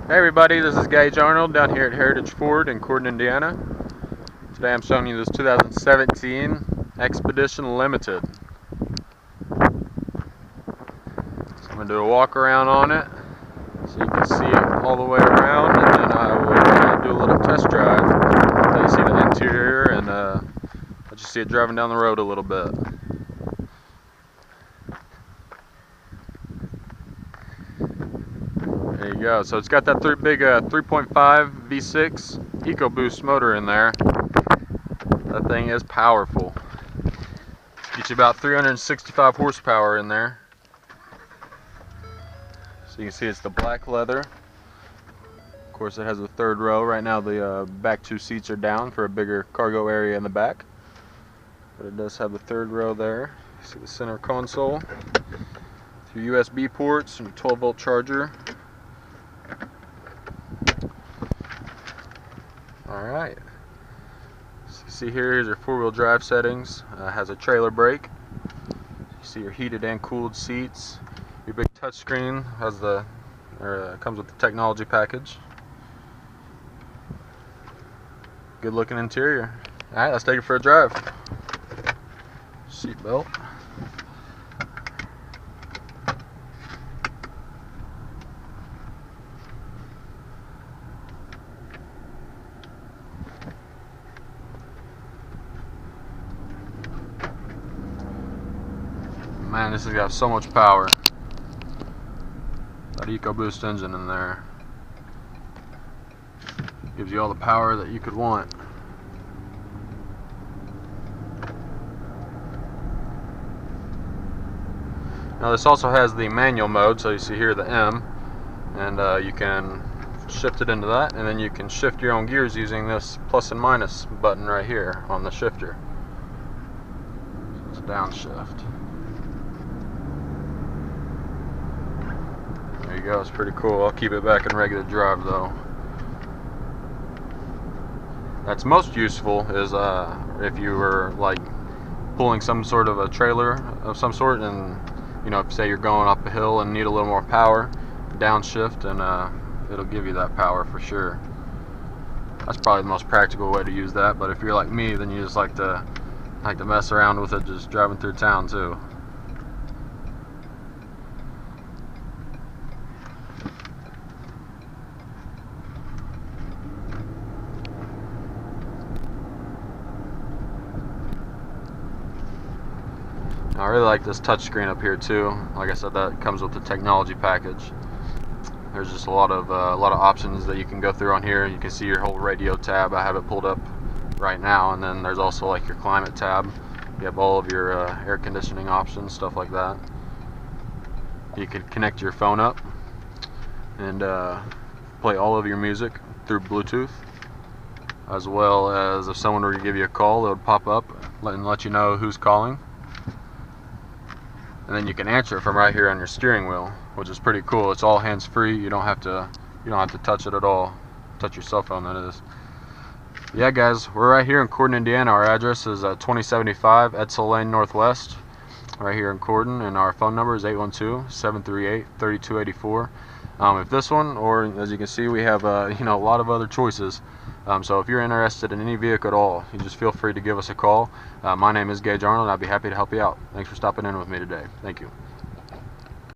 Hey everybody, this is Gage Arnold down here at Heritage Ford in Corydon, Indiana. Today I'm showing you this 2017 Expedition Limited. So I'm going to do a walk around on it so you can see it all the way around, and then I will do a little test drive so you see the interior and let you see it driving down the road a little bit. There you go. So it's got that big 3.5 V6 EcoBoost motor in there. That thing is powerful. Gets you about 365 horsepower in there. So you can see it's the black leather. Of course, it has a third row. Right now the back two seats are down for a bigger cargo area in the back. But it does have the third row there. You see the center console. 3 USB ports and a 12-volt charger. Alright, so you see here's your four-wheel drive settings. Has a trailer brake. You see your heated and cooled seats. Your big touchscreen has comes with the technology package. Good looking interior. Alright, let's take it for a drive. Seat belt. Man, this has got so much power. That EcoBoost engine in there gives you all the power that you could want. Now this also has the manual mode, so you see here the M, and you can shift it into that, and then you can shift your own gears using this plus and minus button right here on the shifter. So it's downshift. There you go, it's pretty cool. I'll keep it back in regular drive though. That's most useful is if you were like pulling some sort of a trailer of some sort, and you know, if say you're going up a hill and need a little more power, downshift and it'll give you that power for sure. That's probably the most practical way to use that, but if you're like me, then you just like to mess around with it just driving through town too. I really like this touchscreen up here too. Like I said, that comes with the technology package. There's just a lot of options that you can go through on here. You can see your whole radio tab. I have it pulled up right now, and then there's also like your climate tab. You have all of your air conditioning options, stuff like that. You can connect your phone up and play all of your music through Bluetooth, as well as if someone were to give you a call, it would pop up and let you know who's calling. And then you can answer it from right here on your steering wheel, which is pretty cool. It's all hands-free. You don't have to touch it at all. Touch your cell phone, that is. Yeah, guys, we're right here in Corydon, Indiana. Our address is 2075 Edsel Lane Northwest, right here in Corydon, and our phone number is 812-738-3284. If this one, or as you can see, we have a lot of other choices. So if you're interested in any vehicle at all, you just feel free to give us a call. My name is Gage Arnold, and I'd be happy to help you out. Thanks for stopping in with me today. Thank you.